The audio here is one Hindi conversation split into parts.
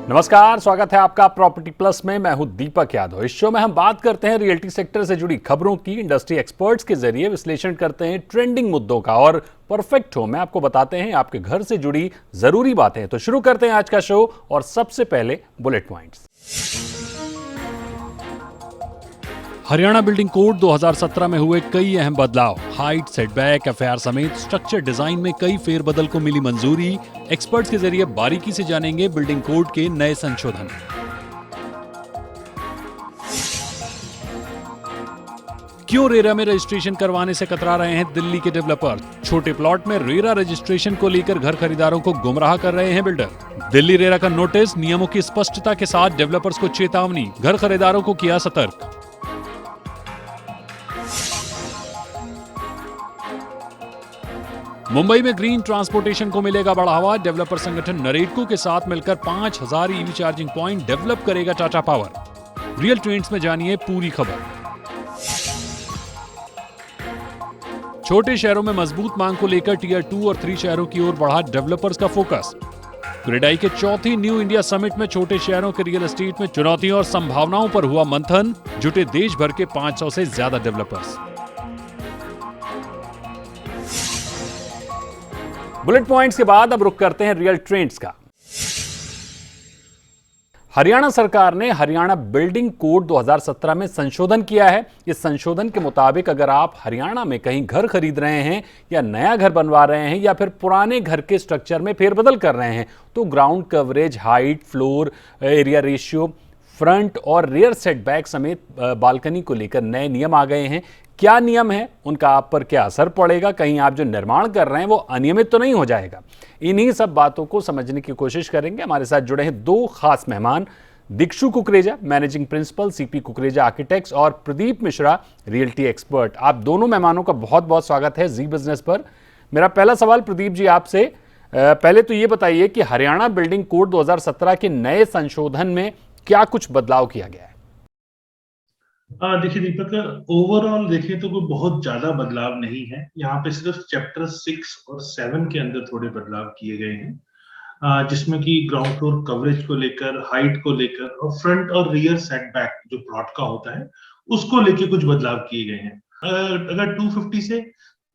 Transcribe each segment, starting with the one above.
नमस्कार, स्वागत है आपका प्रॉपर्टी प्लस में। मैं हूं दीपक यादव। इस शो में हम बात करते हैं रियल्टी सेक्टर से जुड़ी खबरों की, इंडस्ट्री एक्सपर्ट्स के जरिए विश्लेषण करते हैं ट्रेंडिंग मुद्दों का और परफेक्ट हो में आपको बताते हैं आपके घर से जुड़ी जरूरी बातें। तो शुरू करते हैं आज का शो और सबसे पहले bullet points. Haryana building code 2017 में हुए कई अहम बदलाव। हाइट, सेटबैक, एफआईआर समेत स्ट्रक्चर डिजाइन में कई फेरबदल को मिली मंजूरी। एक्सपर्ट्स के जरिए बारीकी से जानेंगे बिल्डिंग कोड के नए संशोधन। क्यों रेरा में रजिस्ट्रेशन करवाने से कतरा रहे हैं दिल्ली के डेवलपर? छोटे प्लॉट में रेरा रजिस्ट्रेशन को लेकर घर खरीदारों को गुमराह कर रहे हैं बिल्डर। दिल्ली रेरा का नोटिस, नियमों की स्पष्टता के साथ डेवलपर्स को चेतावनी, घर खरीदारों को किया सतर्क। मुंबई में ग्रीन ट्रांसपोर्टेशन को मिलेगा बढ़ावा। डेवलपर संगठन नरेटको के साथ मिलकर 5000 ईवी चार्जिंग पॉइंट डेवलप करेगा टाटा पावर। रियल ट्रेंड्स में जानिए पूरी खबर। छोटे शहरों में मजबूत मांग को लेकर टियर 2 और 3 शहरों की ओर बढ़ा डेवलपर्स का फोकस। क्रेडाई के चौथी न्यू इंडिया समिट में छोटे शहरों के रियल एस्टेट में चुनौतियों और संभावनाओं पर हुआ मंथन। जुटे देश भर के 500 से ज्यादा डेवलपर्स। बुलेट पॉइंट्स के बाद अब रुक करते हैं रियल ट्रेंड्स का। हरियाणा सरकार ने हरियाणा बिल्डिंग कोड 2017 में संशोधन किया है। इस संशोधन के मुताबिक अगर आप हरियाणा में कहीं घर खरीद रहे हैं या नया घर बनवा रहे हैं या फिर पुराने घर के स्ट्रक्चर में फेरबदल कर रहे हैं तो ground coverage, height, floor area ratio, front और रियर सेटबैक समेत बालकनी को लेकर नए नियम आ गए हैं। क्या नियम है, उनका आप पर क्या असर पड़ेगा, कहीं आप जो निर्माण कर रहे हैं वो अनियमित तो नहीं हो जाएगा? इन्हीं सब बातों को समझने की कोशिश करेंगे। हमारे साथ जुड़े हैं दो खास मेहमान, Dikshu Kukreja, managing principal, CP Kukreja architects, और प्रदीप मिश्रा, रियल्टी एक्सपर्ट। आप दोनों मेहमानों का बहुत बहुत स्वागत है जी बिजनेस पर। मेरा पहला सवाल प्रदीप जी आपसे, पहले तो ये बताइए कि हरियाणा बिल्डिंग कोड 2017 के नए संशोधन में क्या कुछ बदलाव किया गया है? देखिए दीपक, ओवरऑल देखिए तो कोई बहुत ज्यादा बदलाव नहीं है। यहाँ पे सिर्फ चैप्टर 6 और 7 के अंदर थोड़े बदलाव किए गए हैं, जिसमें कि ग्राउंड फ्लोर कवरेज को लेकर, हाइट को लेकर और फ्रंट और रियर सेटबैक जो प्लॉट का होता है उसको लेकर कुछ बदलाव किए गए हैं। अगर 250 से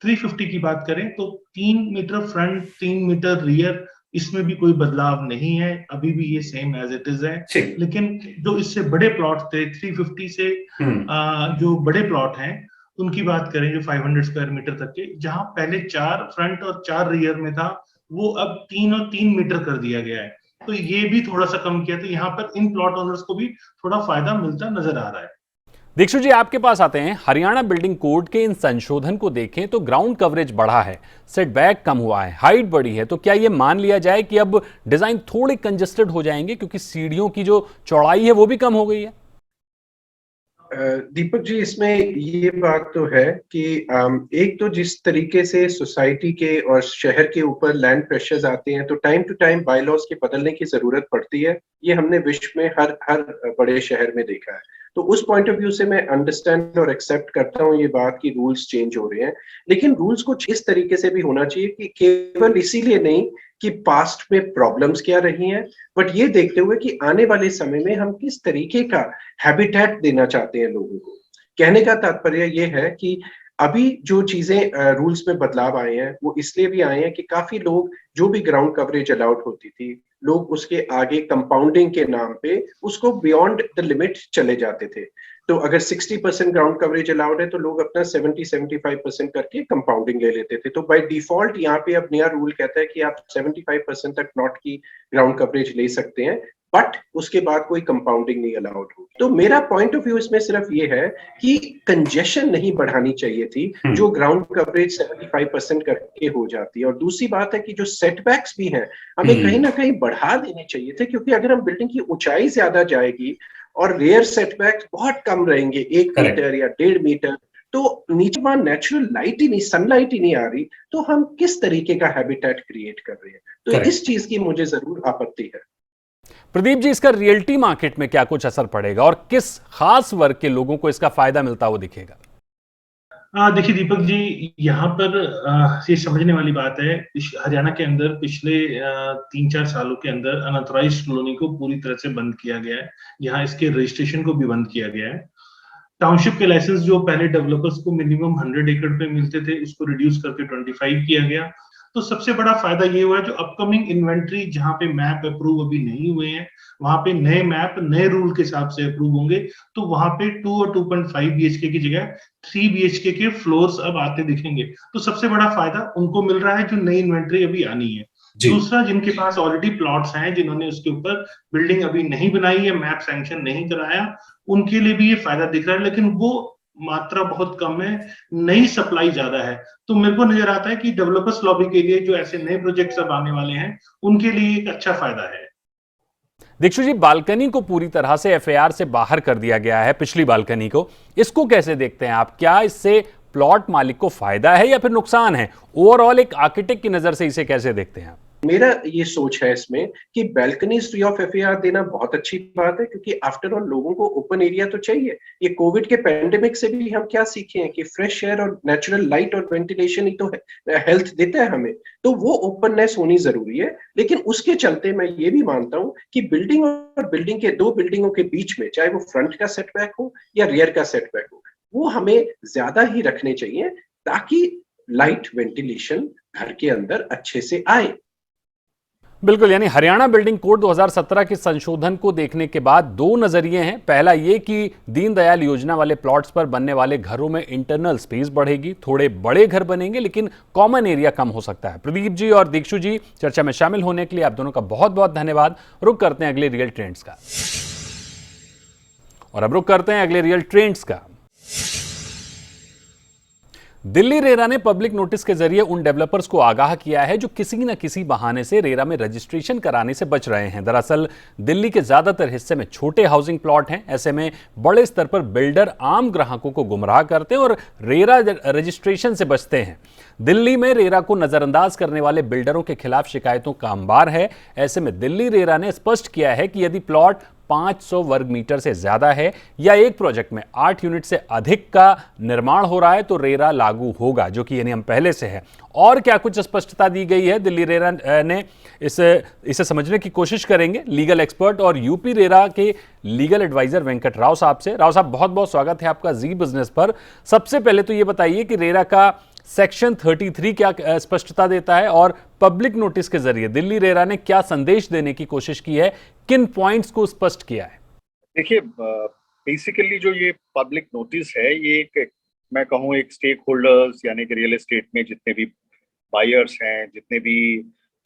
350 की बात करें तो 3 मीटर फ्रंट, 3 मीटर रियर, इसमें भी कोई बदलाव नहीं है। अभी भी ये सेम एज इट इज है। लेकिन जो इससे बड़े प्लॉट थे 350 से जो बड़े प्लॉट हैं उनकी बात करें, जो 500 स्क्वायर मीटर तक के, जहां पहले 4 फ्रंट और 4 रियर में था, वो अब 3 और 3 मीटर कर दिया गया है। तो ये भी थोड़ा सा कम किया। तो यहाँ पर इन प्लॉट ओनर्स को भी थोड़ा फायदा मिलता नजर आ रहा है। दीक्षु जी आपके पास आते हैं। हरियाणा बिल्डिंग कोड के इन संशोधन को देखें तो ग्राउंड कवरेज बढ़ा है, सेटबैक कम हुआ है, हाइट बढ़ी है, तो क्या यह मान लिया जाए कि अब डिजाइन थोड़े कंजेस्टेड हो जाएंगे क्योंकि सीढ़ियों की जो चौड़ाई है वो भी कम हो गई है? दीपक जी, इसमें ये बात तो है कि एक तो जिस तरीके से सोसाइटी के और शहर के ऊपर लैंड प्रेशर्स आते हैं तो टाइम टू टाइम बायलॉज के बदलने की जरूरत पड़ती है। ये हमने विश्व में हर बड़े शहर में देखा है। तो उस पॉइंट ऑफ व्यू से मैं अंडरस्टैंड और एक्सेप्ट करता हूँ ये बात कि रूल्स चेंज हो रहे हैं, लेकिन रूल्स कुछ इस तरीके से भी होना चाहिए कि केवल इसीलिए नहीं कि पास्ट में प्रॉब्लम्स क्या रही हैं, बट ये देखते हुए कि आने वाले समय में हम किस तरीके का हैबिटेट देना चाहते हैं लोगों को। कहने का तात्पर्य ये है कि अभी जो चीजें रूल्स में बदलाव आए हैं वो इसलिए भी आए हैं कि काफी लोग, जो भी ग्राउंड कवरेज अलाउड होती थी, लोग उसके आगे कंपाउंडिंग के नाम पे उसको बियॉन्ड द लिमिट चले जाते थे। तो अगर 60% ग्राउंड कवरेज अलाउड है तो लोग अपना 70-75% करके कंपाउंडिंग ले लेते थे। तो बाय डिफॉल्ट यहाँ पे अब नया रूल कहता है कि आप 75% तक प्लॉट की ग्राउंड कवरेज ले सकते हैं, बट उसके बाद कोई कंपाउंडिंग नहीं अलाउड होगी। तो मेरा पॉइंट ऑफ व्यू इसमें सिर्फ ये है कि कंजेशन नहीं बढ़ानी चाहिए थी जो ग्राउंड कवरेज 75% करके हो जाती है। और दूसरी बात है कि जो सेटबैक्स भी हैं हमें कहीं ना कहीं बढ़ा देने चाहिए थे, क्योंकि अगर हम बिल्डिंग की ऊंचाई ज्यादा जाएगी और रेयर सेटबैक्स बहुत कम रहेंगे, 1 मीटर या 1.5 मीटर, तो नीचे वहां नेचुरल लाइट ही नहीं, सनलाइट ही नहीं आ रही, तो हम किस तरीके का हैबिटेट क्रिएट कर रहे हैं? तो इस चीज की मुझे जरूर आपत्ति है। प्रदीप जी, इसका रियल्टी मार्केट में क्या कुछ असर पड़ेगा और किस खास वर्ग के लोगों को इसका फायदा मिलता हुआ दिखेगा? देखिए दीपक जी, यहाँ पर ये समझने वाली बात है, हरियाणा के अंदर पिछले 3-4 सालों के अंदर अनऑथराइज्ड कॉलोनी को पूरी तरह से बंद किया गया है। यहाँ इसके रजिस्ट्रेशन को भी बंद किया गया है। टाउनशिप के लाइसेंस जो पहले डेवलपर्स को मिनिमम 100 एकड़ पे मिलते थे, इसको रिड्यूस करके 25 किया गया। तो सबसे बड़ा फायदा ये हुआ है, जो अपकमिंग इन्वेंट्री जहां पे मैप अप्रूव अभी नहीं हुए हैं, वहां पे नए मैप नए रूल के हिसाब से अप्रूव होंगे। तो वहां पे 2 और 2.5 बीएचके की जगह 3 बीएचके के फ्लोर्स अब आते दिखेंगे। तो सबसे बड़ा फायदा उनको मिल रहा है जो नई इन्वेंट्री अभी आनी है। दूसरा, जिनके पास ऑलरेडी प्लॉट्स हैं, जिन्होंने उसके ऊपर बिल्डिंग अभी नहीं बनाई है, मैप सैंक्शन नहीं कराया, उनके लिए भी ये फायदा दिख रहा है, लेकिन वो मात्रा बहुत कम है, नई सप्लाई ज्यादा है। तो मेरे को नजर आता है कि डेवलपर्स लॉबी के लिए जो ऐसे नए प्रोजेक्ट्स अब आने वाले हैं, उनके लिए एक अच्छा फायदा है। दीक्षु जी, बालकनी को पूरी तरह से एफएआर से बाहर कर दिया गया है, पिछली बालकनी को, इसको कैसे देखते हैं आप? क्या इससे प्लॉट मालिक को फायदा है या फिर नुकसान है? ओवरऑल एक आर्किटेक्ट की नजर से इसे कैसे देखते हैं आप? मेरा ये सोच है इसमें कि बैल्कनी फ्री ऑफ एफएआर देना बहुत अच्छी बात है, क्योंकि आफ्टर ऑल लोगों को ओपन एरिया तो चाहिए। ये कोविड के पैंडेमिक से भी हम क्या सीखे हैं कि फ्रेश एयर और नेचुरल लाइट और वेंटिलेशन ही तो हेल्थ देता है हमें। तो वो ओपननेस होनी जरूरी है। लेकिन उसके चलते मैं ये भी मानता हूं कि बिल्डिंग और बिल्डिंग के दो बिल्डिंगों के बीच में, चाहे वो फ्रंट का सेटबैक हो या रियर का सेटबैक हो, वो हमें ज्यादा ही रखने चाहिए, ताकि लाइट वेंटिलेशन घर के अंदर अच्छे से आए। बिल्कुल, यानी हरियाणा बिल्डिंग कोड 2017 के संशोधन को देखने के बाद दो नजरिए हैं। पहला ये कि दीनदयाल योजना वाले प्लॉट्स पर बनने वाले घरों में इंटरनल स्पेस बढ़ेगी, थोड़े बड़े घर बनेंगे, लेकिन कॉमन एरिया कम हो सकता है। प्रदीप जी और दीक्षु जी, चर्चा में शामिल होने के लिए आप दोनों का बहुत बहुत धन्यवाद। रुक करते हैं अगले रियल ट्रेंड्स का। और अब रुक करते हैं अगले रियल ट्रेंड्स का। दिल्ली रेरा ने पब्लिक नोटिस के जरिए उन डेवलपर्स को आगाह किया है जो किसी न किसी बहाने से रेरा में रजिस्ट्रेशन कराने से बच रहे हैं। दरअसल दिल्ली के ज्यादातर हिस्से में छोटे हाउसिंग प्लॉट हैं। ऐसे में बड़े स्तर पर बिल्डर आम ग्राहकों को गुमराह करते हैं और रेरा रजिस्ट्रेशन से बचते हैं। दिल्ली में रेरा को नजरअंदाज करने वाले बिल्डरों के खिलाफ शिकायतों का अंबार है। ऐसे में दिल्ली रेरा ने स्पष्ट किया है कि यदि प्लॉट 500 वर्ग मीटर से ज्यादा है या एक प्रोजेक्ट में 8 यूनिट से अधिक का निर्माण हो रहा है तो रेरा लागू होगा, जो कि ये नियम पहले से है। और क्या कुछ स्पष्टता दी गई है दिल्ली रेरा ने, इसे समझने की कोशिश करेंगे लीगल एक्सपर्ट और यूपी रेरा के लीगल एडवाइजर वेंकट राव साहब से। राव साहब, बहुत बहुत स्वागत है आपका जी बिजनेस पर। सबसे पहले तो ये बताइए कि रेरा का सेक्शन 33 क्या स्पष्टता देता है और पब्लिक नोटिस के जरिए दिल्ली रेरा ने क्या संदेश देने की कोशिश की है, किन पॉइंट्स को स्पष्ट किया है? देखिए, बेसिकली जो ये पब्लिक नोटिस है, ये एक, मैं कहूँ, एक स्टेक होल्डर्स यानी कि रियल एस्टेट में जितने भी बायर्स हैं, जितने भी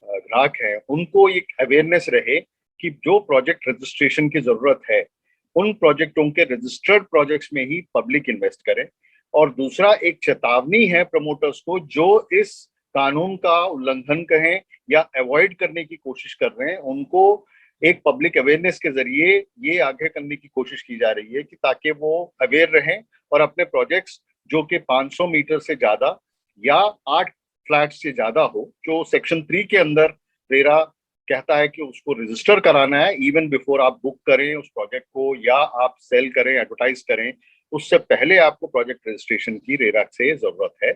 ग्राहक हैं, उनको एक अवेयरनेस रहे कि जो प्रोजेक्ट रजिस्ट्रेशन की जरूरत है, उन प्रोजेक्टों के रजिस्टर्ड प्रोजेक्ट्स में ही पब्लिक इन्वेस्ट करें। और दूसरा, एक चेतावनी है प्रमोटर्स को जो इस कानून का उल्लंघन कहें या अवॉइड करने की कोशिश कर रहे हैं, उनको एक पब्लिक अवेयरनेस के जरिए ये आगे करने की कोशिश की जा रही है कि ताकि वो अवेयर रहें और अपने प्रोजेक्ट्स जो कि 500 मीटर से ज्यादा या 8 फ्लैट से ज्यादा हो, जो सेक्शन 3 के अंदर रेरा कहता है कि उसको रजिस्टर कराना है इवन बिफोर आप बुक करें उस प्रोजेक्ट को या आप सेल करें, एडवर्टाइज करें, उससे पहले आपको प्रोजेक्ट रजिस्ट्रेशन की रेरा से जरूरत है।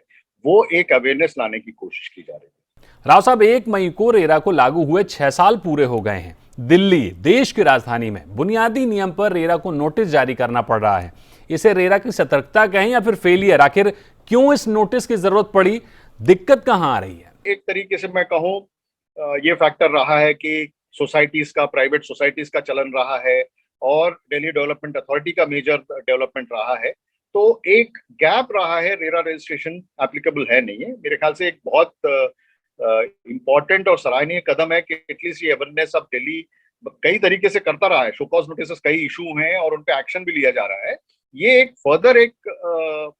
वो एक अवेयरनेस लाने की कोशिश की जा रही है। राव साहब, 1 मई को रेरा को लागू हुए 6 साल पूरे हो गए हैं। दिल्ली, देश की राजधानी में बुनियादी नियम पर रेरा को नोटिस जारी करना पड़ रहा है। इसे रेरा की सतर्कता कहें या फिर फेलियर? आखिर क्यों इस नोटिस की जरूरत पड़ी? दिक्कत कहां आ रही है? एक तरीके से मैं कहूं, ये फैक्टर रहा है कि सोसाइटीज का, प्राइवेट सोसाइटीज का चलन रहा है और दिल्ली डेवलपमेंट अथॉरिटी का मेजर डेवलपमेंट रहा है। तो एक गैप रहा है, रेरा रजिस्ट्रेशन एप्लीकेबल है नहीं है। मेरे ख्याल से एक बहुत इंपॉर्टेंट और सराहनीय कदम है कि एटलीस्ट ये अवेयरनेस अब दिल्ली कई तरीके से करता रहा है। शोकॉज नोटिस कई इशू हैं और उन पे एक्शन भी लिया जा रहा है। ये एक फर्दर एक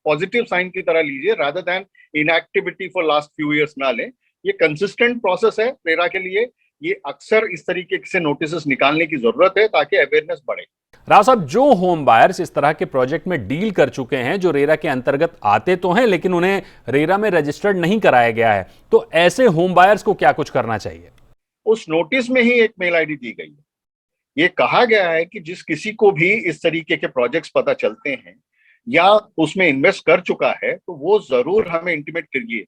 पॉजिटिव साइन की तरह लीजिए, rather than inactivity for last few years ना लें। ये कंसिस्टेंट प्रोसेस है रेरा के लिए। ये अक्सर इस तरीके से नोटिस निकालने की जरूरत है ताकि अवेयरनेस बढ़े। राव साहब, जो होम बायर्स इस तरह के प्रोजेक्ट में डील कर चुके हैं, जो रेरा के अंतर्गत आते तो हैं लेकिन उन्हें रेरा में रजिस्टर्ड नहीं कराया गया है, तो ऐसे होम बायर्स को क्या कुछ करना चाहिए? उस नोटिस में ही एक मेल आईडी दी गई है। ये कहा गया है कि जिस किसी को भी इस तरीके के प्रोजेक्ट्स पता चलते हैं या उसमें इन्वेस्ट कर चुका है तो वो जरूर हमें इंटीमेट करिए।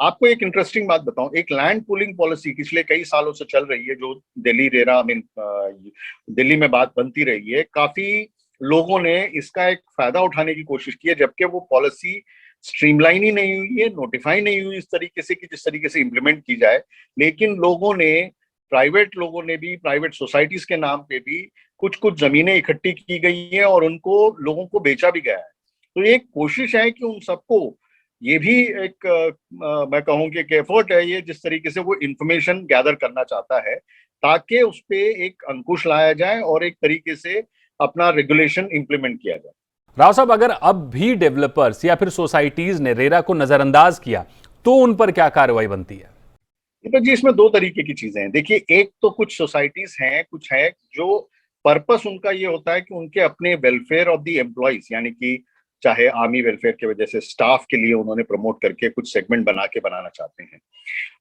आपको एक इंटरेस्टिंग बात बताऊं, एक लैंड पूलिंग पॉलिसी पिछले कई सालों से चल रही है जो दिल्ली रेरा दिल्ली में बात बनती रही है। काफी लोगों ने इसका एक फायदा उठाने की कोशिश की है, जबकि वो पॉलिसी स्ट्रीमलाइन ही नहीं हुई है, नोटिफाई नहीं हुई इस तरीके से कि जिस तरीके से इम्प्लीमेंट की जाए। लेकिन प्राइवेट लोगों ने भी, प्राइवेट सोसाइटीज के नाम पे भी कुछ कुछ जमीनें इकट्ठी की गई हैं और उनको लोगों को बेचा भी गया है। तो ये एक कोशिश है कि उन सबको, ये भी एक मैं कहूँ कि एक एफर्ट है ये, जिस तरीके से वो इंफॉर्मेशन गैदर करना चाहता है ताकि उस पे एक अंकुश लाया जाए और एक तरीके से अपना रेगुलेशन इंप्लीमेंट किया जाए। राव साहब, अगर अब भी डेवलपर्स या फिर सोसाइटीज ने रेरा को नजरअंदाज किया तो उन पर क्या कार्रवाई बनती है? तो जी इसमें दो तरीके की चीजें हैं। देखिए, एक तो कुछ सोसाइटीज हैं, कुछ है जो पर्पस उनका ये होता है कि उनके अपने वेलफेयर ऑफ द एम्प्लॉइज, यानी कि चाहे आर्मी वेलफेयर की वजह से स्टाफ के लिए उन्होंने प्रमोट करके कुछ सेगमेंट बनाना चाहते हैं।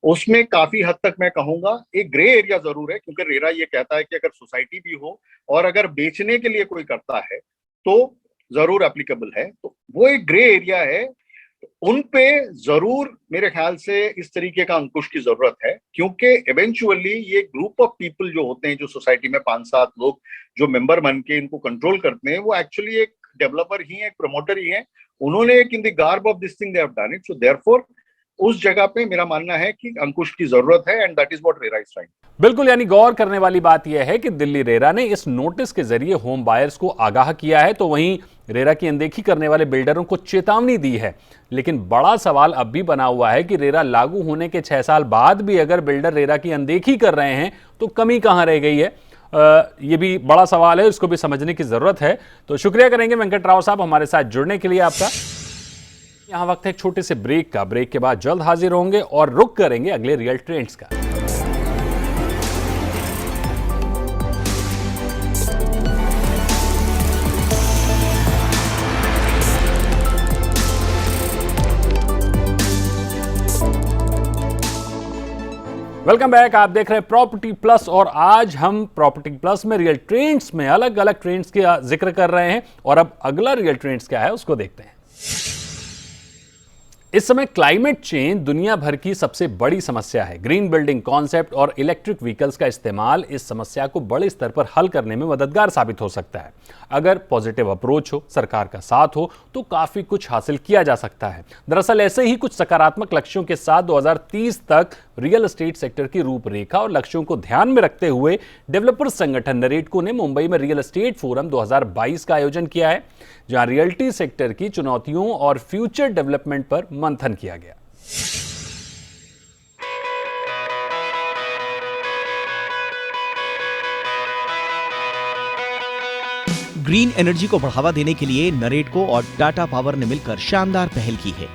उसमें काफी हद तक मैं कहूंगा एक ग्रे एरिया जरूर है, क्योंकि रेरा ये कहता है कि अगर सोसाइटी भी हो और अगर बेचने के लिए कोई करता है तो जरूर एप्लीकेबल है, तो वो एक ग्रे एरिया है। उन पे जरूर मेरे ख्याल से इस तरीके का अंकुश की जरूरत है, क्योंकि इवेंचुअली ये ग्रुप ऑफ पीपल जो होते हैं, जो सोसाइटी में 5-7 लोग जो मेंबर बन के इनको कंट्रोल करते हैं, वो एक्चुअली एक डेवलपर ही है, एक प्रमोटर ही है। उन्होंने एक in the garb of this thing they have done it, so therefore उस जगह पे मेरा मानना है कि अंकुश की जरूरत है, and that is what RERA is trying. बिल्कुल, यानी गौर करने वाली बात यह है कि दिल्ली रेरा ने इस नोटिस के जरिए होम बायर्स को आगाह किया है, तो वहीं रेरा की अनदेखी करने वाले बिल्डरों को चेतावनी दी है। लेकिन बड़ा सवाल अब भी बना हुआ है कि रेरा लागू होने के 6 साल बाद भी अगर बिल्डर रेरा की अनदेखी कर रहे हैं तो कमी कहां रह गई है? ये भी बड़ा सवाल है, इसको भी समझने की जरूरत है। तो शुक्रिया करेंगे वेंकट राव साहब हमारे साथ जुड़ने के लिए आपका। यहां वक्त है एक छोटे से ब्रेक का। ब्रेक के बाद जल्द हाजिर होंगे और रुख करेंगे अगले रियल ट्रेंड्स का। वेलकम बैक, आप देख रहे हैं प्रॉपर्टी प्लस और आज हम प्रॉपर्टी प्लस में रियल ट्रेंड्स में अलग अलग ट्रेंड्स का जिक्र कर रहे हैं और अब अगला रियल ट्रेंड्स क्या है उसको देखते हैं। इस समय क्लाइमेट चेंज दुनिया भर की सबसे बड़ी समस्या है। ग्रीन बिल्डिंग कॉन्सेप्ट और इलेक्ट्रिक व्हीकल्स का इस्तेमाल इस समस्या को बड़े स्तर पर हल करने में मददगार साबित हो सकता है। अगर पॉजिटिव अप्रोच हो, सरकार का साथ हो तो काफी कुछ हासिल किया जा सकता है। दरअसल ऐसे ही कुछ सकारात्मक लक्ष्यों के साथ 2030 तक रियल एस्टेट सेक्टर की रूपरेखा और लक्ष्यों को ध्यान में रखते हुए डेवलपर्स संगठन नरेटको ने मुंबई में रियल एस्टेट फोरम 2022 का आयोजन किया है, जहां रियल्टी सेक्टर की चुनौतियों और फ्यूचर डेवलपमेंट पर मंथन किया गया। ग्रीन एनर्जी को बढ़ावा देने के लिए नरेटको और टाटा पावर ने मिलकर शानदार पहल की है।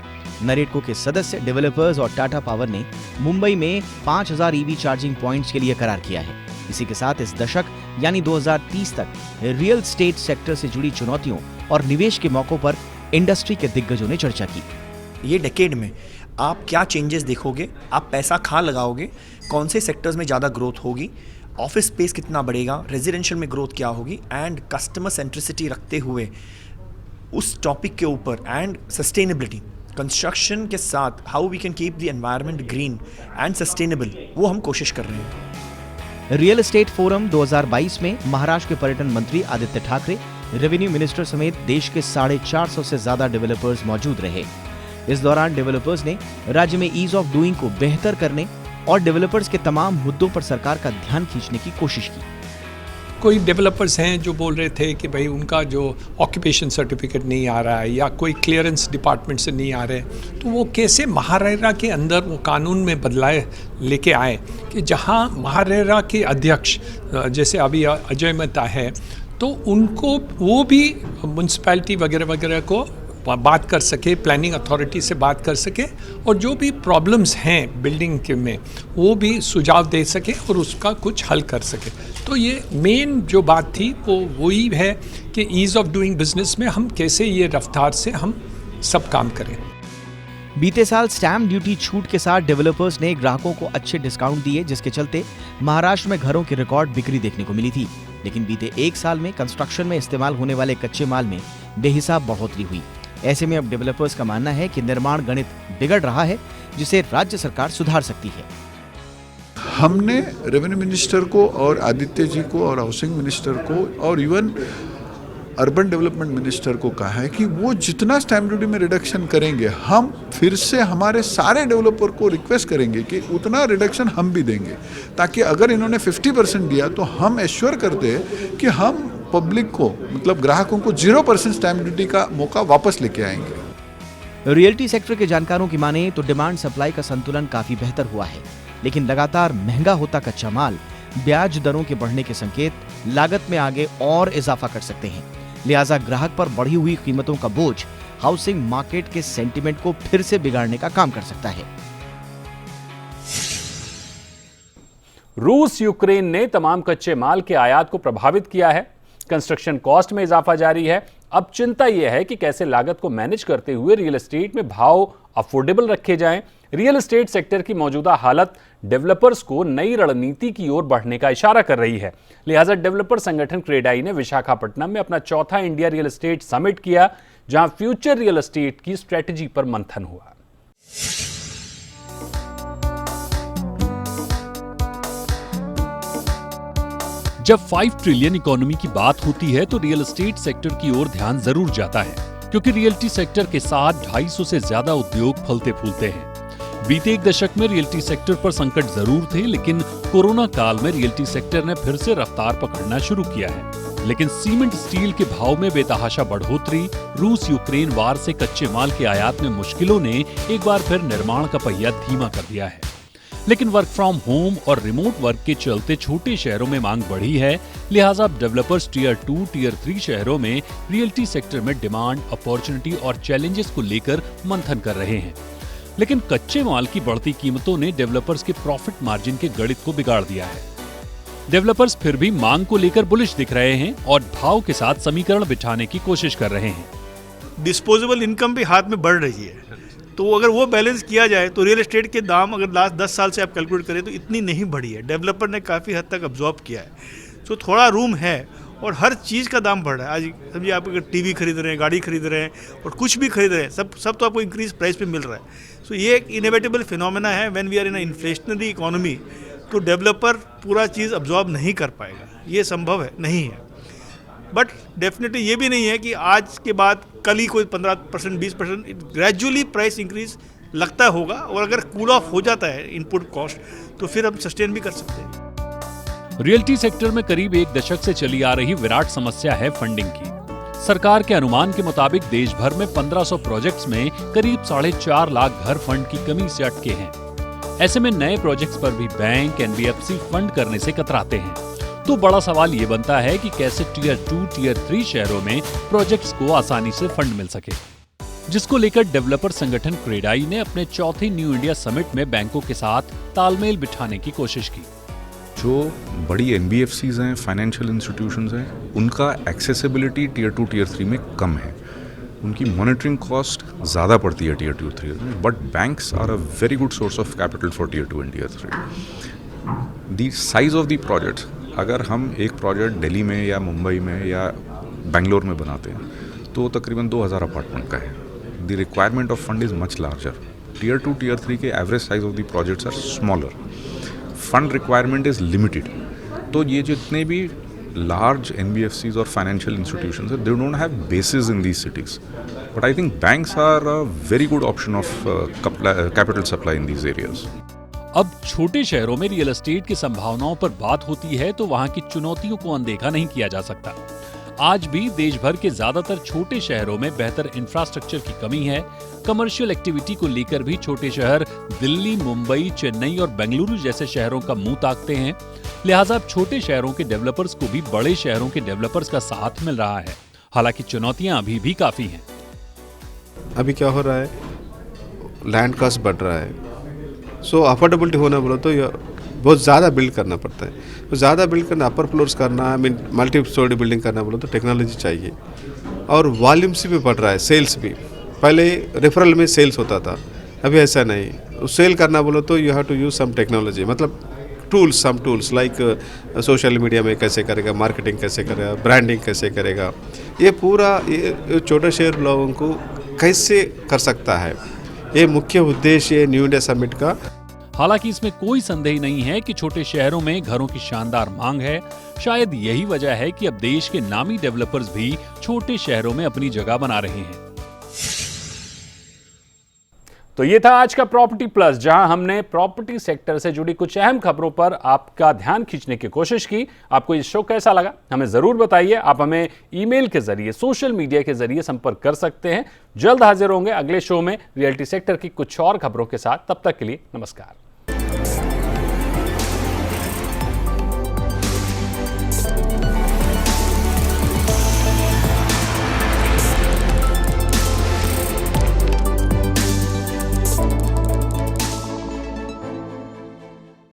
नरेटको के सदस्य डेवलपर्स और टाटा पावर ने मुंबई में 5000 ईवी चार्जिंग पॉइंट्स के लिए करार किया है। इसी के साथ इस दशक यानी 2030 तक रियल एस्टेट सेक्टर से जुड़ी चुनौतियों और निवेश के मौकों पर इंडस्ट्री के दिग्गजों ने चर्चा की। ये डेकेड में आप क्या चेंजेस देखोगे, आप पैसा कहाँ लगाओगे, कौन से सेक्टर्स में ज़्यादा ग्रोथ होगी, ऑफिस स्पेस कितना बढ़ेगा, रेजिडेंशियल में ग्रोथ क्या होगी, एंड कस्टमर सेंट्रिसिटी रखते हुए उस टॉपिक के ऊपर एंड सस्टेनेबिलिटी कंस्ट्रक्शन के साथ how we can keep the environment green and sustainable, वो हम कोशिश कर रहे हैं। रियल एस्टेट फोरम 2022 में महाराष्ट्र के पर्यटन मंत्री आदित्य ठाकरे, रेवेन्यू मिनिस्टर समेत देश के 450 से ज्यादा डेवलपर्स मौजूद रहे। इस दौरान डेवलपर्स ने राज्य में ईज ऑफ डूइंग को बेहतर करने और डेवलपर्स के तमाम मुद्दों पर सरकार का ध्यान खींचने की कोशिश की। कोई डेवलपर्स हैं जो बोल रहे थे कि भाई उनका जो ऑक्यूपेशन सर्टिफिकेट नहीं आ रहा है या कोई क्लियरेंस डिपार्टमेंट से नहीं आ रहे, तो वो कैसे महारेरा के अंदर वो कानून में बदलाव लेके आए कि जहां महारेरा के अध्यक्ष जैसे अभी अजय मेहता है, तो उनको वो भी म्यूनसिपैलिटी वगैरह वगैरह को बात कर सके, प्लानिंग अथॉरिटी से बात कर सके और जो भी प्रॉब्लम्स हैं बिल्डिंग के में वो भी सुझाव दे सके और उसका कुछ हल कर सके। तो ये मेन जो बात थी वो वही है कि ईज़ ऑफ डूइंग बिजनेस में हम कैसे ये रफ्तार से हम सब काम करें। बीते साल स्टैम्प ड्यूटी छूट के साथ डेवलपर्स ने ग्राहकों को अच्छे डिस्काउंट दिए, जिसके चलते महाराष्ट्र में घरों की रिकॉर्ड बिक्री देखने को मिली थी। लेकिन बीते 1 साल में कंस्ट्रक्शन में इस्तेमाल होने वाले कच्चे माल में बेहिसाब बढ़ोतरी हुई। ऐसे में अब डेवलपर्स का मानना है कि निर्माण गणित बिगड़ रहा है, जिसे राज्य सरकार सुधार सकती है। हमने रेवेन्यू मिनिस्टर को और आदित्य जी को और हाउसिंग मिनिस्टर को और इवन अर्बन डेवलपमेंट मिनिस्टर को कहा है कि वो जितना स्टैम्प ड्यूटी में रिडक्शन करेंगे, हम फिर से हमारे सारे डेवलपर को रिक्वेस्ट करेंगे कि उतना रिडक्शन हम भी देंगे, ताकि अगर इन्होंने 50% दिया तो हम एश्योर करते हैं कि हम पब्लिक को, मतलब ग्राहकों को 0% स्टैम्प ड्यूटी का मौका वापस लेके आएंगे। रियल्टी सेक्टर के जानकारों की माने तो डिमांड सप्लाई का संतुलन काफी बेहतर हुआ है, लेकिन लगातार महंगा होता कच्चा माल, ब्याज दरों के बढ़ने के संकेत लागत में आगे और इजाफा कर सकते हैं। लिहाजा ग्राहक पर बढ़ी हुई कीमतों का बोझ हाउसिंग मार्केट के सेंटीमेंट को फिर से बिगाड़ने का काम कर सकता है। रूस यूक्रेन ने तमाम कच्चे माल के आयात को प्रभावित किया है। कंस्ट्रक्शन कॉस्ट में इजाफा जारी है। अब चिंता यह है कि कैसे लागत को मैनेज करते हुए रियल एस्टेट में भाव अफोर्डेबल रखे जाएं। रियल एस्टेट सेक्टर की मौजूदा हालत डेवलपर्स को नई रणनीति की ओर बढ़ने का इशारा कर रही है। लिहाजा डेवलपर संगठन क्रेडाई ने विशाखापट्टनम में अपना चौथा इंडिया रियल एस्टेट समिट किया, जहां फ्यूचर रियल एस्टेट की स्ट्रेटजी पर मंथन हुआ। जब 5 ट्रिलियन इकोनॉमी की बात होती है तो रियल एस्टेट सेक्टर की ओर ध्यान जरूर जाता है, क्योंकि रियल्टी सेक्टर के साथ 250 से ज्यादा उद्योग फलते फूलते हैं। बीते एक दशक में रियल्टी सेक्टर पर संकट जरूर थे, लेकिन कोरोना काल में रियल्टी सेक्टर ने फिर से रफ्तार पकड़ना शुरू किया है। लेकिन सीमेंट स्टील के भाव में बेतहाशा बढ़ोतरी, रूस यूक्रेन वार से कच्चे माल के आयात में मुश्किलों ने एक बार फिर निर्माण का पहिया धीमा कर दिया है। लेकिन वर्क फ्रॉम होम और रिमोट वर्क के चलते छोटे शहरों में मांग बढ़ी है। लिहाजा अब डेवलपर्स टियर 2, टियर 3 शहरों में रियल्टी सेक्टर में डिमांड, अपॉर्चुनिटी और चैलेंजेस को लेकर मंथन कर रहे हैं। लेकिन कच्चे माल की बढ़ती कीमतों ने डेवलपर्स के प्रॉफिट मार्जिन के गणित को बिगाड़ दिया है। डेवलपर्स फिर भी मांग को लेकर बुलिश दिख रहे हैं और भाव के साथ समीकरण बिठाने की कोशिश कर रहे हैं। डिस्पोजेबल इनकम भी हाथ में बढ़ रही है, तो अगर वो बैलेंस किया जाए तो रियल एस्टेट के दाम अगर लास्ट 10 साल से आप कैलकुलेट करें तो इतनी नहीं बढ़ी है। डेवलपर ने काफ़ी हद तक अब्जॉर्ब किया है, तो थोड़ा रूम है और हर चीज़ का दाम बढ़ रहा है। आज समझिए आप अगर टीवी खरीद रहे हैं, गाड़ी खरीद रहे हैं और कुछ भी खरीद रहे हैं, सब तो आपको इंक्रीज प्राइस पे मिल रहा है। सो ये एक इनएविटेबल फिनोमेना है। When we are in a inflationary economy, तो डेवलपर पूरा चीज़ अब्जॉर्ब नहीं कर पाएगा, ये संभव है नहीं है। बट डेफिनेटली ये भी नहीं है कि आज के बाद कल ही कोई 15%, 20% ग्रेजुअली प्राइस इंक्रीज लगता होगा, और अगर कूल ऑफ हो जाता है इनपुट कॉस्ट तो फिर हम सस्टेन भी कर सकते हैं। रियल्टी सेक्टर में करीब एक दशक से चली आ रही विराट समस्या है फंडिंग की। सरकार के अनुमान के मुताबिक देश भर में 1500 प्रोजेक्ट्स में करीब 4.5 लाख घर फंड की कमी से अटके हैं। ऐसे में नए प्रोजेक्ट्स पर भी बैंक, एनबीएफसी फंड करने से कतराते हैं। तो बड़ा सवाल ये बनता है कि कैसे टियर 2, टियर 3 शहरों में प्रोजेक्ट्स को आसानी से फंड मिल सके, जिसको लेकर डेवलपर संगठन क्रेडाई ने अपने चौथे न्यू इंडिया समिट में बैंकों के साथ तालमेल बिठाने की कोशिश की। जो बड़ी एनबीएफसीज हैं, फाइनेंशियल इंस्टीट्यूशंस हैं, उनका एक्सेसिबिलिटी टियर 2, टियर 3 में कम है। उनकी मॉनिटरिंग कॉस्ट ज़्यादा पड़ती है टियर 2, 3 में, but banks are a very good source of capital for tier 2 and tier 3। The size of the projects, अगर हम एक प्रोजेक्ट दिल्ली में या मुंबई में या बेंगलोर में बनाते हैं तो तकरीबन 2000 अपार्टमेंट का है। The requirement of fund is much larger. Tier 2, tier 3 के average size of the projects are smaller, fund requirement is limited. तो ये जितने भी large NBFCs or financial institutions, they don't have bases in these cities. But I think banks are a very good option of capital supply in these areas. अब छोटे शहरों में रियल एस्टेट की संभावनाओं पर बात होती है तो वहां की चुनौतियों को अनदेखा नहीं किया जा सकता। आज भी देश भर के ज्यादातर छोटे शहरों में बेहतर इंफ्रास्ट्रक्चर की कमी है। कमर्शियल एक्टिविटी को लेकर भी छोटे शहर दिल्ली, मुंबई, चेन्नई और बेंगलुरु जैसे शहरों का मुंह ताकते हैं। लिहाजा अब छोटे शहरों के डेवलपर्स को भी बड़े शहरों के डेवलपर्स का साथ मिल रहा है। हालांकि चुनौतियां अभी भी काफी हैं। अभी क्या हो रहा है, लैंड कॉस्ट बढ़ रहा है, सो अफोर्डेबिलिटी होना बोलो तो बहुत ज़्यादा बिल्ड करना पड़ता है। तो ज़्यादा बिल्ड करना, अपर फ्लोर्स करना, I mean multi storey building करना बोलो तो टेक्नोलॉजी चाहिए। और वॉल्यूम्स भी बढ़ रहा है, सेल्स भी। पहले रेफरल में सेल्स होता था, अभी ऐसा नहीं। सेल करना बोलो तो you have to use some technology, मतलब tools, some tools like social media में कैसे करेगा, मार्केटिंग कैसे करेगा, ब्रांडिंग कैसे करेगा, ये पूरा ये छोटे शहर लोगों को कैसे कर सकता है, ये मुख्य उद्देश्य न्यू इंडिया समिट का। हालांकि इसमें कोई संदेह नहीं है कि छोटे शहरों में घरों की शानदार मांग है। शायद यही वजह है कि अब देश के नामी डेवलपर्स भी छोटे शहरों में अपनी जगह बना रहे हैं। तो ये था आज का प्रॉपर्टी प्लस, जहां हमने प्रॉपर्टी सेक्टर से जुड़ी कुछ अहम खबरों पर आपका ध्यान खींचने की कोशिश की। आपको ये शो कैसा लगा हमें जरूर बताइए। आप हमें ईमेल के जरिए, सोशल मीडिया के जरिए संपर्क कर सकते हैं। जल्द हाजिर होंगे अगले शो में रियल्टी सेक्टर की कुछ और खबरों के साथ। तब तक के लिए नमस्कार।